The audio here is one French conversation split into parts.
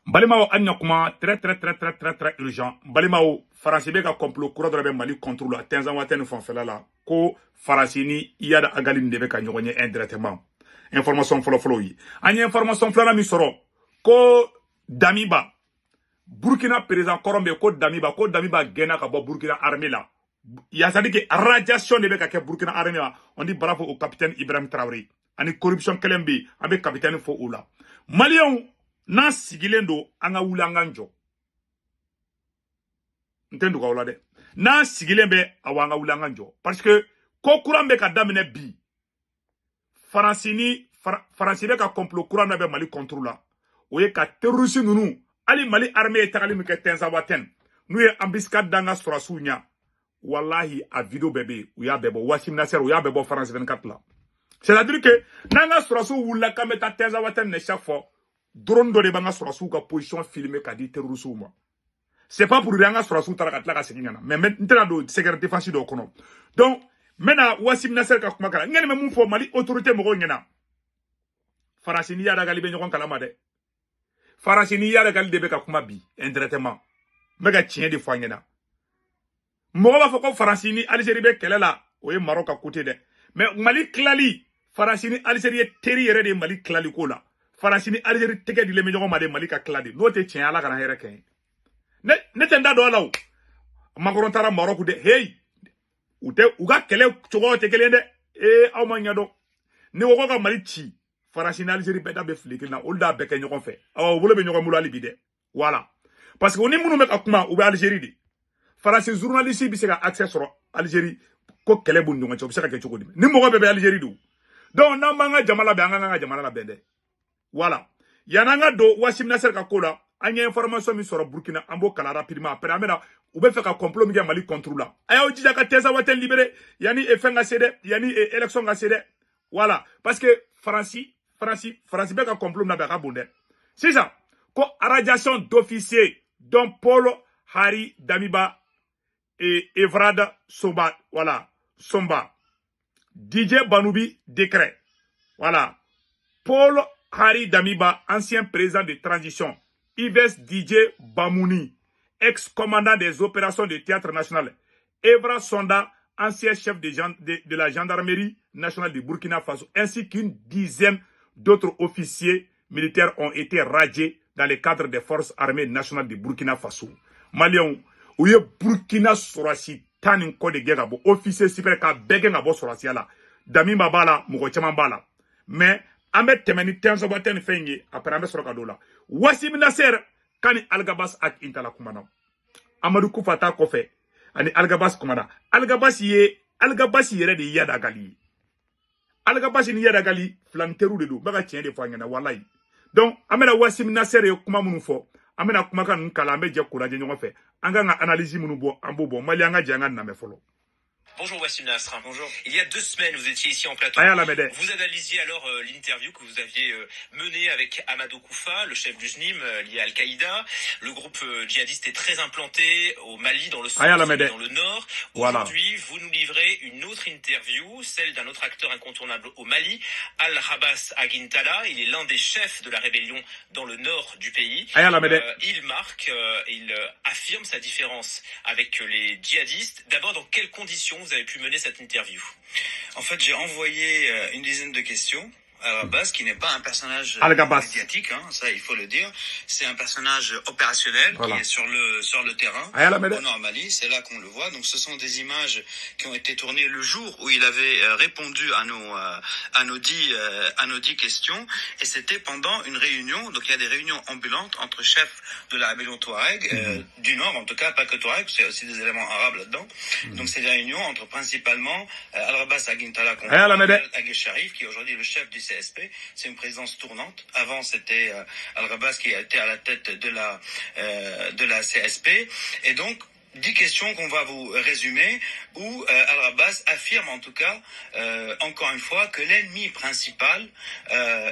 Balimao Anyakuma, très urgent. Balimao, Farasibe ka complot kura dɔrɔn bɛ Mali contre la. Tenzan waten fanfɛla la. Ko Farasini Iyada Agali de bɛ ka ɲɔgɔn ye indirectement. Information fɔlɔ yi. An ye information filanan min sɔrɔ ko Damiba Burkina président Korombe ko Damiba gɛnna ka bɔ Burkina armée la. C'est-à-dire que radiation de bɛ ka kɛ Burkina armée la. On dit bravo au capitaine Ibrahim Traoré. Ani corruption kelen bɛ an bɛ capitaine fɔ o la. Maliens n'a sigilen do an ka wuli an ka jɔ. N tɛ dogo la dɛ. N'a sigilen bɛ awa an ka wuli an ka jɔ. Parce que ko kuran bɛ ka daminɛ bi. Faransi bɛ ka complot kuran bɛ Mali contre la. O ye ka terroriste ninnu ali Mali armée ye tagali min kɛ Tenzawatène n'u ye embuscade dan ka sɔrɔsiw ɲa. Wallahi a vidéo bɛɛ bɛ yen u y'a bɛɛ bɔ Wassim Nasser u y'a bɛɛ bɔ France 24 la. C'est-à-dire que n'an ka sɔrɔsiw wulila k'an bɛ taa Tenzawatène de chaque fois drone dɔ de b'an ka sɔrɔsiw ka position filmée k'a di terroriste ma. C'est pas pour rien an ka sɔrɔsiw taara ka tila ka segin ka na. Mais n tɛna don secret défense dɔw kɔnɔ. Donc maintenant Wassim Nasser ka kuma kala n kɔni bɛ mun fɔ Mali autorité mɔgɔw ɲɛna. Faransi ni Iyada Agali bɛ ɲɔgɔn kalama dɛ. Faransi ni Iyada Agali de bɛ ka kuma bi indirectement. N bɛ ka tiɲɛ de fɔ an ɲɛna. Mɔgɔ b'a fɔ ko Faransi ni Algérie bɛ kɛlɛ la o ye Maroc ka côté dɛ. Mais Mali kilali Faransi ni Algérie ye teri yɛrɛ de Mali kilali ko la. Faransi ni Algérie tɛgɛ dilen bɛ ɲɔgɔn ma de Mali ka kila de. N'o tɛ tiɲɛ Ala kana hɛrɛ kɛ. Ne tɛ n da don a la o. Macron taara Maroc de hey u ka kɛlɛ cogoyaw tɛ kelen dɛ. Aw ma ɲɛdɔn. Ni ko ka Mali ci Faransi ni Algérie bɛɛ da bɛ fili kelen na olu da bɛɛ kɛ ɲɔgɔn fɛ. Awɔ bolo bɛ ɲɔgɔn bolo hali bi dɛ. Voilà. Parce que ni minnu bɛ ka kuma u bɛ Algérie de. Faransi journaliste bɛ se ka accès sɔrɔ Algérie ko kɛlɛ b'u ni ɲɔgɔn cɛ u bɛ se ka kɛ cogo di. Ni mɔgɔ bɛɛ bɛ Algérie do. Donc n'an b'an ka jama labɛn an ka jamana labɛn dɛ. Voilà. Yan'an ka don Wassim Nasser ka ko la an ye information min sɔrɔ Burkina an b'o kala rapidement après an bɛna u bɛ fɛ ka complot min kɛ Mali contre la. A y'aw jija ka Tenzawatène libéré yani fɛn ka se dɛ yani élection ka se dɛ. Voilà. Parce que Faransi bɛ ka complot min labɛn a ka bon dɛ. Sisan ko radiation d'officier dont Paul Hari Damiba et Evrad Somba, voilà, Somba. DJ Banoubi, décret. Voilà. Paul Hari Damiba, ancien président de transition. Ives DJ Bamouni, ex-commandant des opérations de théâtre national. Evra Sonda, ancien chef de la gendarmerie nationale de Burkina Faso, ainsi qu'une dizaine d'autres officiers militaires ont été radiés dans le cadre des forces armées nationales de Burkina Faso. Maliens, où y a Burkina Sorasi, Tanin Kode Gegabo, officier super ka bege ngabo Sorasi la. Damiba bala, Mugo Chaman bala. Mais, Ahmed Temeni Tenzawatène fenye, après Ahmed Sorokadola. Wassim Nasser, Kani Algabas ak Intala Kumana. Amadou Koufata Kofe, Ani Algabas Kumana. Algabas yere de Iyada Agali. Algabas ni Iyada Agali, flanteru de do, baga tien de fanyana, wallahi. Donc, Amena Wassim Nasser yo kuma munu fo. Amena kuma kan nkala ambe je courage ɲɔgɔn fɛ. An ka analyse munu bɔ an b'o bɔ. Mali an ka jɛ an ka namɛ fɔlɔ. Bonjour Wassim Nasr. Bonjour. Il y a 2 semaines, vous étiez ici en plateau. Vous analysiez alors l'interview que vous aviez menée avec Amadou Koufa, le chef du JNIM lié à Al-Qaïda. Le groupe djihadiste est très implanté au Mali, dans le centre et dans le nord. Aujourd'hui, vous nous livrez une autre interview, celle d'un autre acteur incontournable au Mali, Al-Habas Aguintala. Il est l'un des chefs de la rébellion dans le nord du pays. Il affirme sa différence avec les djihadistes. D'abord, dans quelles conditions vous avez pu mener cette interview? En fait, j'ai envoyé une dizaine de questions à Al-Habas, qui n'est pas un personnage médiatique, hein, ça il faut le dire. C'est un personnage opérationnel qui est sur le terrain au nord Mali. C'est là qu'on le voit. Donc, ce sont des images qui ont été tournées le jour où il avait répondu à nos 10 questions. Et c'était pendant une réunion. Donc, il y a des réunions ambulantes entre chefs de la rébellion Touareg, du nord en tout cas, pas que Touareg, c'est aussi des éléments arabes là-dedans. Donc, c'est des réunions entre principalement Al-Habas Aguintala, Aguet Sharif, qui est aujourd'hui le chef du CSP. C'est une présidence tournante. Avant, c'était Al-Habas qui a été à la tête de la CSP. Et donc, 10 questions qu'on va vous résumer, où Al-Habas affirme en tout cas, encore une fois, que l'ennemi principal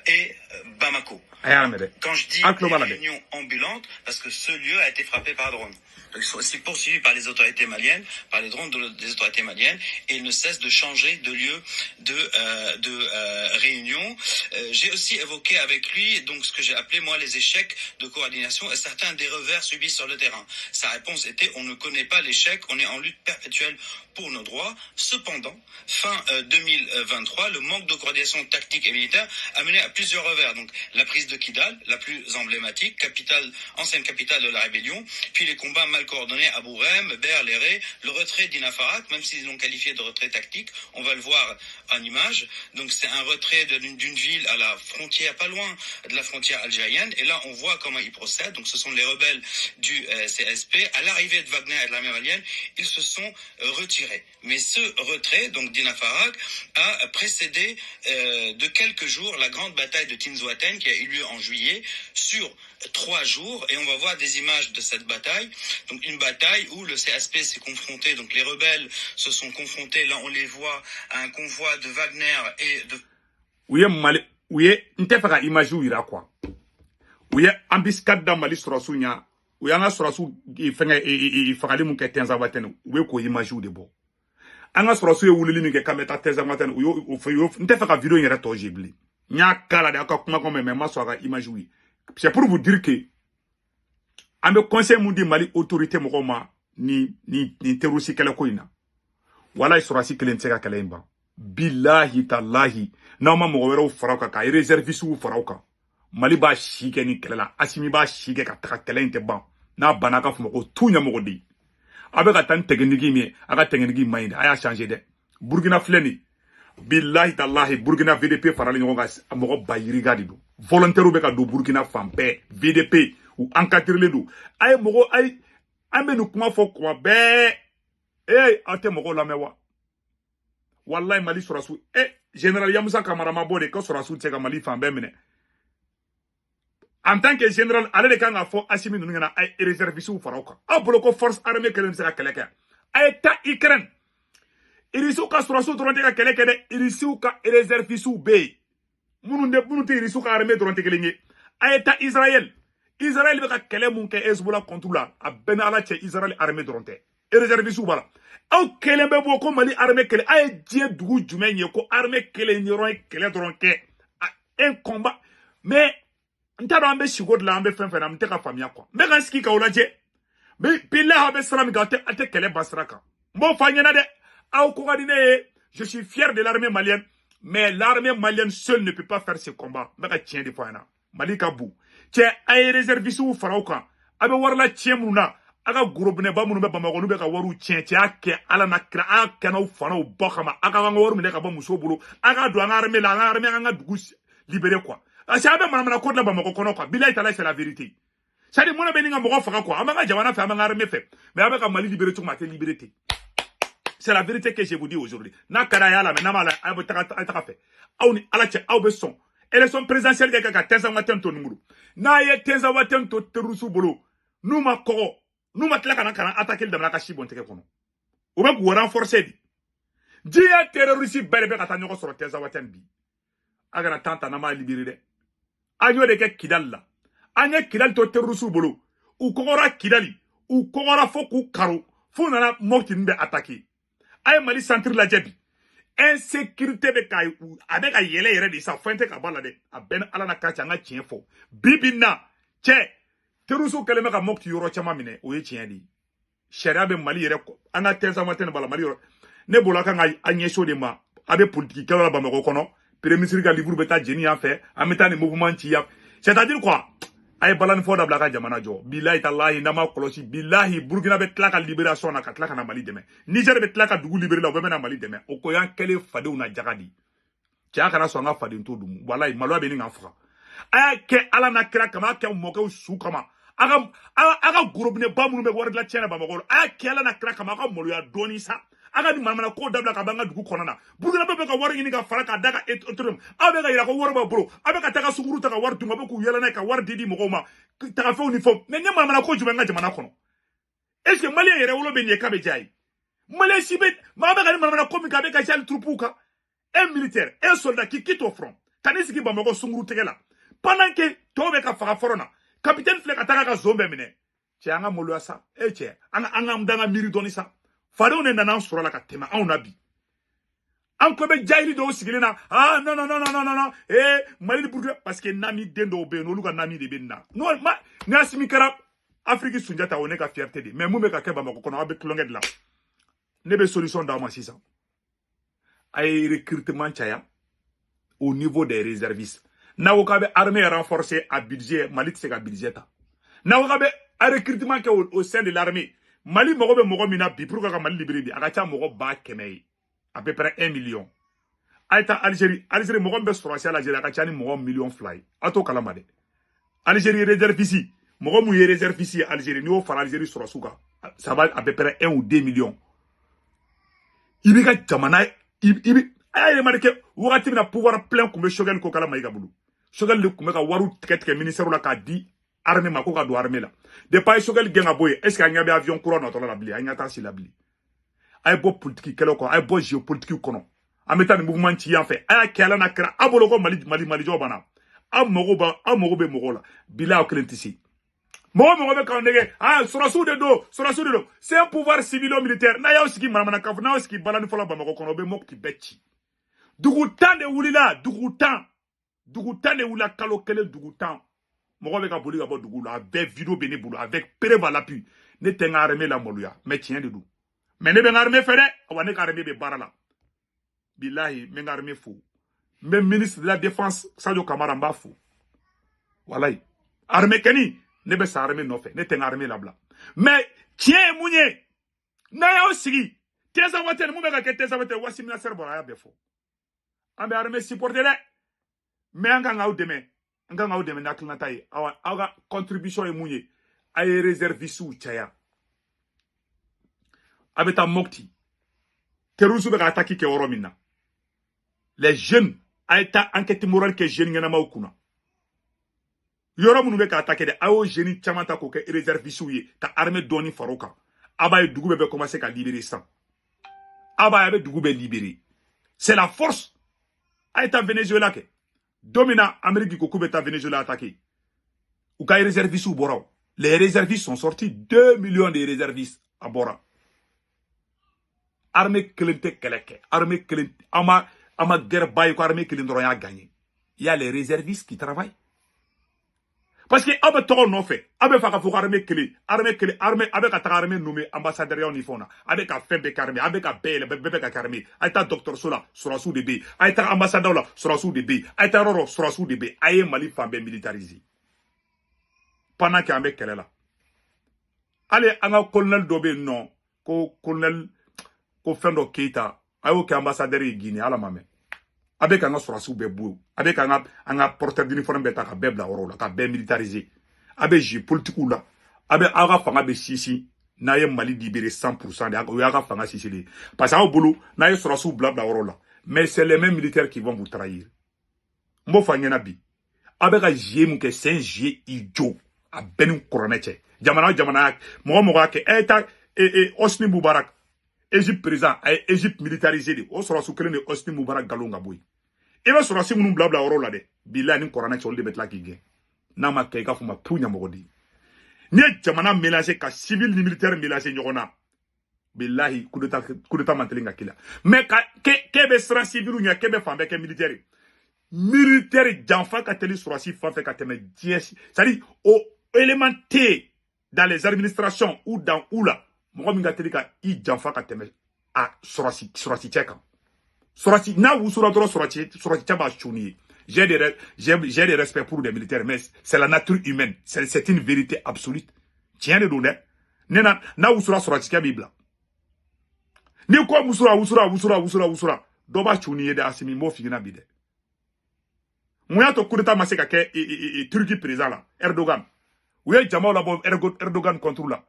est Bamako. Quand je dis réunion ambulante, parce que ce lieu a été frappé par drone. Donc, ils sont aussi poursuivis par les autorités maliennes, par les drones des autorités maliennes, et ils ne cessent de changer de lieu de réunion. J'ai aussi évoqué avec lui donc ce que j'ai appelé moi les échecs de coordination et certains des revers subis sur le terrain. Sa réponse était on ne connaît pas l'échec, on est en lutte perpétuelle pour nos droits. Cependant, fin 2023, le manque de coordination tactique et militaire a mené à plusieurs revers. Donc la prise de Kidal, la plus emblématique, ancienne capitale de la rébellion, puis les combats mal coordonnés à Bourem, Ber, Léré, le retrait d'Inafarak, même s'ils l'ont qualifié de retrait tactique, on va le voir en image. Donc c'est un retrait d'une ville à la frontière, pas loin de la frontière algérienne, et là on voit comment ils procèdent. Donc ce sont les rebelles du CSP. À l'arrivée de Wagner et de l'armée malienne, ils se sont retirés. Mais ce retrait, donc d'Inafarak, a précédé de quelques jours la grande bataille de Tinzouaten qui a eu lieu en juillet sur 3 jours, et on va voir des images de cette bataille. Donc une bataille où le CSP s'est confronté, donc les rebelles se sont confrontés, là on les voit, à un convoi de Wagner et de... Oui, n'tefaka image ira quoi. Oui, ambiscade dans Mali Sorasunya. Oui, anga Sorasu il fera mon Tinzouaten. Oui, ko image de bon. Anga Sorasu wulili ni ke kameta Tinzouaten. Oui, n'tefaka vidéo yera tojibli. Nya kala de aka kuma comme même soara image oui. C'est pour vous dire que ambe conseil mundi Mali autorité mokoma ni terroriste kala ko ina. Wala Sorasi kelen tseka kala imba. Billahi tallahi na ma mo wero farauka ka réservice ou farauka Mali ba shike ni kelela asimi ba shike ka taka kelen te ban na banaka fumo ko tunya mo di avec tan technique mi aga technique mind aya changer de Burkina fleni billahi tallahi Burkina VDP farali ngo ga mo ba yiriga di do volontaire be ka do Burkina fampe VDP ou encadrer le do ay mo ay ambe nu kuma fo ko be ate mo la mewa wallahi Mali Sorasu général Yamoussa Kamara Mabode ko Sorasu tseka Mali fambe mene en tant que général ale de kan fo Assimi nunu ngana ay réserviste ou farauka a bloco force armée kelen sera keleka ay ta Ukraine irisu ka Sorasu dronte ka keleka de irisu ka réserviste ou be munu te irisu ka armée dronte kelenge ay ta Israël be ka kele mun ke Hezbollah contre la a ben ala che Israël armée dronte réserviste ou bala aw kelen be bo ko Mali armée kele ay die dugu jumen ye ko armée kele nyoron kele dronke un combat mais ntado ambe shigo de la ambe fen am te ka famia quoi me kan ski ka olaje me pilla habe salam ga te kele basraka mo fanyana de aw ko gadine je suis fier de l'armée malienne mais l'armée malienne seule ne peut pas faire ce combat me ka tien de fana Mali ka bu tie ay réserviste ou farauka abe warla tien muna aga groupe ne ba munu be Bamako nu be ka waru tien ake ala na kra aka na fana o bakama aga nga waru me ka ba muso bulu aga do nga armée la nga armée nga dugu libérer quoi. Asabe manamana ko de Bamako kono quoi. Billahi taala c'est la vérité. Ça dit mona be ninga mo faka quoi. Amanga jamana fe amanga armée fe. Mais avec Mali libérer tout matin liberté. C'est la vérité que je vous dis aujourd'hui. Na kara ya la mais na mala ay ta fait. Awni ala che aw be son. Élection présidentielle de ka Tinzouaten to numuru. Na ye Tinzouaten to terusu bolo. Numa ko nous matla kana attaquer le ka shibon teke kono o be ko renforcer di dia terroriste berbe ka tanyo so Tinzouaten bi agara tanta na ma libérer de anyo de ke Kidal la anya Kidal to terroriste bolo ou kokora Kidali ou kokora foku karo fo na mokti mbe attaquer ay Mali centre la jabi insécurité be kay avec ay yele yere di sa fente ka bala de aben ala na ka changa chiefo bibina che terusu keleme ka mokti yoro chama mine o ye tien di sharia be Mali yere ko ana Tinzouaten bala Mali yoro ne bola ka ngai anyesho de ma abe politique kala Bamako kono premier ministre ka livre beta jeni en fait ameta ni mouvement ti ya c'est-à-dire quoi ay balan fo da blaka jamana jo billahi tallahi ndama kolosi billahi Burkina be tlaka libération na ka tlaka na Mali deme Niger be tlaka dugu libérer la o be na Mali deme o ko yan kele fade una jagadi tia kana so nga fade to dum wallahi malo be ni nga fra ay ke ala na kra kama ke mo ke su kama aga groupe ne ba munu be war la tiena Bamako ay ke ala na kra kama ka molo ya doni sa aga di mamana ko dabla ka banga dugu konana Burkina be ka war ni ka fara ka daga etrum abe ga ira ko war ba bro abe ka taka suguru taka war dunga be ku yela na ka war didi mo ma taka fe uniform ne ne mamana ko jubenga jamana kono est-ce que Malien yere wolo be ne ka be jai Malien sibe ma be ga ni mamana ko mi ka be ka jali troupuka un militaire un soldat qui quitte au front tanisi ki Bamako sunguru tegela pendant que tobe ka faga forona capitaine fle ka taka ka zombe mine che anga molo sa che anga mdanga miri doni sa fado ne nana sura la ka tema on abi an ko be jahili do sigilina non mali pour parce que nami dendo be no luka nami de benna no ma nasimi kara Afrique sunjata on ka fierté de mais mumbe ka keba mako kono abe klonge de la ne be solution dans moi 600 ay recrutement chaya au niveau des réservistes na wokabe armée renforcée à budget Mali c'est ka budget ta na wokabe a recrutement ke au sein de l'armée Mali mogo be mogo mina bi pour ka Mali libéré bi akacha mogo ba kemei à peu près 1 million aita Algérie mogo be sorasi Algérie akacha ni mogo million fly ato kalamade Algérie réserve ici mogo mu réserve ici Algérie ni o fara Algérie sorasuka ça va à peu près 1 ou 2 millions ibika jamana ibi ay remarqué wakati na pouvoir plein kumbe Choguel ko kala mayiga bulu Choguel le kumbe ka waru ticket ministère la ka di armée mako ka do armée la de pas Choguel genga boye est-ce qu'il y a avion courant dans la bli anya ta si la bli ay bo politique kelo ko ay bo géopolitique kono ameta ni mouvement ci en fait ay kala na kra abolo ko mali jobana amogo be mogo la bila o klentisi mogo be ka ndege sorasu de do c'est un pouvoir civilo-militaire na yaw siki maramana kaf na yaw siki balani fola ba mako kono be mokti becci dugutan de wulila dugutan de wula kalo kele dugutan mogo be ka boli ka bo dugula avec vidéo bene bulu avec preuve à l'appui ne tenga armée la moluya mais tien de dou mais ne be armée fere wa ne ka armée be barala billahi me armée fou même ministre de la défense Sadio Kamara mba fou wallahi armée keni ne be sa armée no fait ne tenga armée la bla mais tien mounye na ya osigi tesa watel mu be ka ke tesa watel wasimina serbora ya be fou ambe armée supporter mais anga ngaw deme na klanta yi awa contribution e munye ay réservistes ou chaya abeta mokti terusu be ka attaquer ke oromina les jeunes ayta enquête morale que jeunes ngena maukuna yoro munu be ka attaquer de awo jeunes chamata ko ke réservistes ou ye ka armée doni faroka aba dugu be commencer ka libérer ça aba be dugu be libérer c'est la force ayta Venezuela ke domina Amérique ko kubeta Venezuela attaqué ou ka réservistes ou bora les réservistes sont sortis 2 millions de réservistes à bora armée kelente keleke armée kelente ama guerre bayo armée kelente a gagné il y a les réservistes qui travaillent parce que abe to no fait abe fa ka fo armée abe ka ta armée nommé ambassadeur ya onifona abe ka fembe karmé abe ka bebe ka karmé aita docteur Sola sous de B aita ambassadeur la sous de B aita roro sous de B aye Mali fambe militarisé pendant que ambe kelela allez anga colonel dobe non ko colonel ko fendo Keita ayo ke ambassadeur e Guinée ala mame abe ka nga surasu be bou abe ka nga porteur d'uniforme beta ka bebla oro la ka be militarisé abe ji politique la abe aga fanga be sisi na ye Mali libéré 100% de aga fanga sisi li parce que au boulot na ye surasu blabla oro la mais c'est les mêmes militaires qui vont vous trahir mbo fanyena bi abe ka jiem ke sen jie ijo a benin koroneche jamana mo ke eta Hosni Moubarak Égypte président ay Égypte militarisé de o surasu kelen de Hosni Moubarak galonga boy e ba surasu munu blabla oro la de billahi ni koroneche olde betla ki gen na ma ke ka fuma punya mogodi ni jamana mélanger ka civil ni militaire mélanger nyogona billahi coup d'état mantelinga kila mais ke be sera civil nya ke be fambe ke militaire janfa ka teli surasi fambe ka teme dies c'est-à-dire au élémenté dans les administrations ou dans oula mo mi ngateli ka I janfa ka teme a surasi cheka surasi na wusura dro surasi chaba chuni j'ai des respect pour les militaires mais c'est la nature humaine c'est une vérité absolue tiens de donner nena na wusura surasi ka bibla ni ko wusura doba chuni yede asimi mo figina bide moya to kurita maseka ke Turquie président la Erdogan ouye jama la bon Erdogan contre la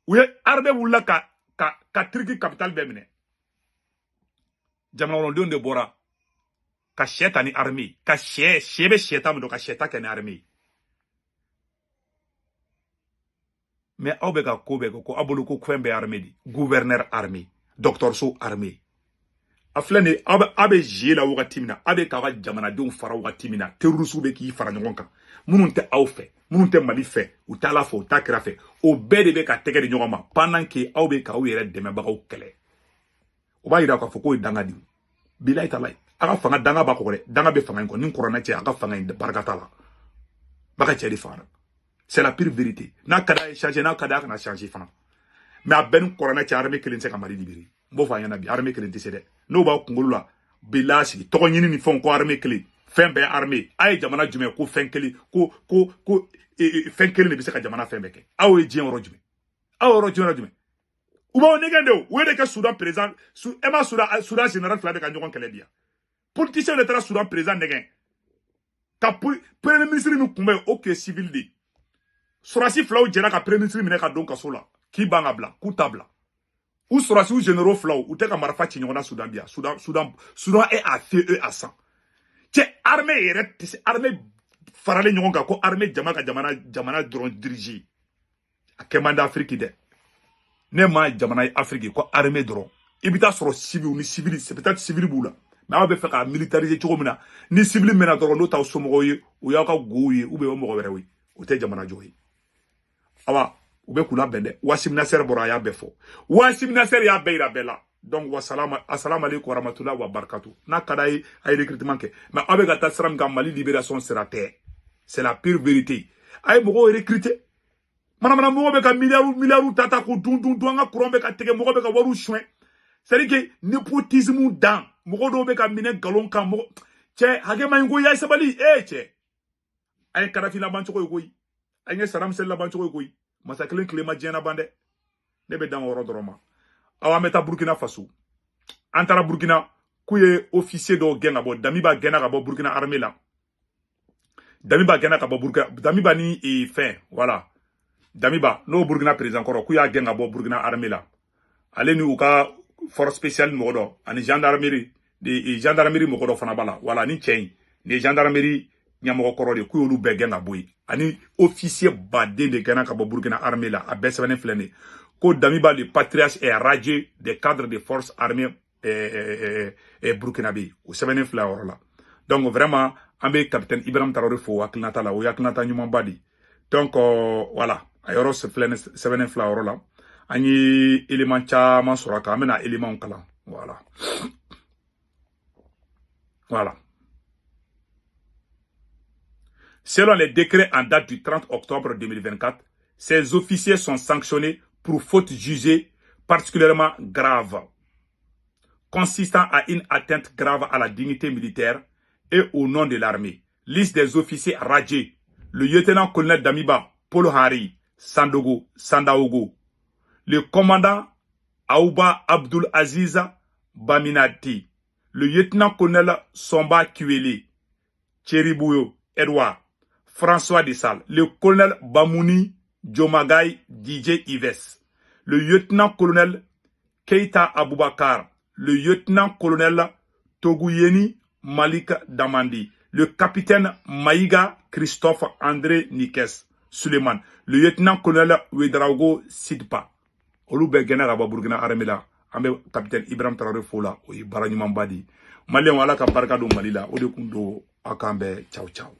ouye arbe wulla ka Turquie capitale bemine jama on de bora ka shetani armée ka shebe shetam do ka sheta ken armée mais obega ko abolo ko kwembe armée di gouverneur armée docteur so armée aflane abe jela wagati mina abe ka jamana don fara wagati mina terroristes be ki fara ɲɔgɔn kan munun tɛ aw fɛ munun tɛ Mali fɛ u t'a la fɛ u t'a kira fɛ o bɛɛ de be ka tɛgɛ di ɲɔgɔn ma pendant que aw be ka aw yɛrɛ dɛmɛbagaw kɛlɛ o b'a yira k'a fɔ ko ye danga di bilahi talahi a ka fanga danga b'a kɔ dɛ danga be fanga in kɔ ni kɔrɔna cɛ a ka fanga in barika t'a la baka cɛ de fanga c'est la pure vérité n'a ka d'a ye changer n'a ka d'a kana changer fana mais a bɛɛ ni kɔrɔna cɛ armée kelen tɛ se ka Mali libérer n b'o fɔ a ɲɛna bi armée kelen tɛ se dɛ n'o b'aw kunkolo la bilahi sigi tɔgɔ ɲini ni fɛnw ko armée kelen fɛn bɛɛ armée a ye jamana jumɛn ko fɛn kelen ko fɛn kelen de bɛ se ka jamana fɛn bɛɛ kɛ aw ye diɲɛ yɔrɔ jumɛn aw yɔrɔ jumɛn u b'aw nɛgɛn de o ye de kɛ Soudan président e ma Soudan général fila de ka ɲɔgɔn kɛlɛ bi yan politicien de taara Soudan président nɛgɛn ka premier ministre min kunbɛn o tun ye civil de sɔrɔdasi filaw jɛra ka premier ministre minɛ ka don kaso la k'i ban ka bila k'u ta bila u sɔrɔdasiw généraux filaw u tɛ ka marifa ci ɲɔgɔn na Soudan bi yan Soudan est à feu et à sang cɛ armée yɛrɛ tɛ se armée faralen ɲɔgɔn kan ko armée jama ka jamana dɔrɔn diriger a kɛ man di Afrique dɛ ne ma jamana ye Afrique ko armée dɔrɔn i bɛ taa sɔrɔ civil ni civil c'est peut-être civil b'u la mais aw bɛ fɛ ka militariser cogo min na ni civil mɛna dɔrɔn n'o t'aw somɔgɔw ye o y'aw ka gow ye ou bien o mɔgɔ wɛrɛw ye o tɛ jamana jɔ ye awa u bɛ k'u labɛn dɛ Wassim Nasser bɔra a y'a bɛɛ fɔ Wassim Nasser y'a bɛɛ yira bɛɛ la donc assalamu alaikum warahmatullahi wabarakatuh n'a ka d'a ye a ye recrutement kɛ mais aw bɛ ka taa sira min kan Mali libération sira tɛ c'est la pure vérité a ye mɔgɔw recruter manamana mɔgɔw bɛ ka miliyariw ta k'u dun an ka courant bɛ ka tigɛ mɔgɔw bɛ ka wariw suɲɛ c'est-à-dire que népotisme dan mɔgɔ dɔw bɛ ka minɛ nkalon kan mɔgɔ cɛ hakɛ ma ɲi ko y'a sabali cɛ a ye Kadafi laban cogo ye koyi a ye Saddam Hussein laban cogo ye koyi masa kelen tile ma diɲɛ na ban dɛ ne bɛ dan o yɔrɔ dɔrɔn ma aw an bɛ taa Burkina Faso an taara Burkina k'u ye officier dɔw gɛn ka bɔ Damiba gɛnna ka bɔ Burkina armée la Damiba gɛnna ka bɔ Burkina Damiba ni fɛn voilà Damiba n'o Burkina président kɔrɔ k'u y'a gɛn ka bɔ Burkina armée la ale ni u ka force spéciale mɔgɔ dɔ ani gendarmerie mɔgɔ dɔ fana b'a la voilà ni cɛ in ni gendarmerie ɲɛmɔgɔ kɔrɔ de k'u y'olu bɛɛ gɛn ka bɔ yen ani officier baden de gɛnna ka bɔ Burkina armée la a bɛɛ sɛbɛnnen filɛ nin ko Damiba le patriarche est radié des cadres des forces armées burkinabé o sɛbɛnnen filɛ a yɔrɔ la donc vraiment an bɛ capitaine Ibrahim Traoré fo hakilinata la o ye hakilinata ɲumanba de donc voilà a yɔrɔ sɛbɛnnen filɛ a yɔrɔ la an ye élément caman sɔrɔ a kan an bɛna éléments kalan voilà selon les décrets en date du 30 octobre 2024 ces officiers sont sanctionnés pour faute jugée particulièrement grave consistant à une atteinte grave à la dignité militaire et au nom de l'armée. Liste des officiers radiés. Le lieutenant-colonel Damiba Paul Hari Sandaogo. Le commandant Aouba Abdul Aziz Baminati. Le lieutenant-colonel Somba Kuele Tcheribouyo Edouard. François Dessal. Le colonel Bamouni Djomagaï DJ Ives. Le lieutenant-colonel Keita Aboubakar. Le lieutenant-colonel Togouyeni Malik Damandi, le capitaine Maïga Christophe André Nikes Suleiman, le lieutenant-colonel Ouedraogo Sidpa. Olu bɛ gɛnɛ ka bɔ Burkina armée la, an bɛ capitaine Ibrahim Traoré fo la, o ye baara ɲumanba di. Maliyɛnw Ala ka barika don Mali la, o de kun don aw k'an bɛɛ ciao ciao.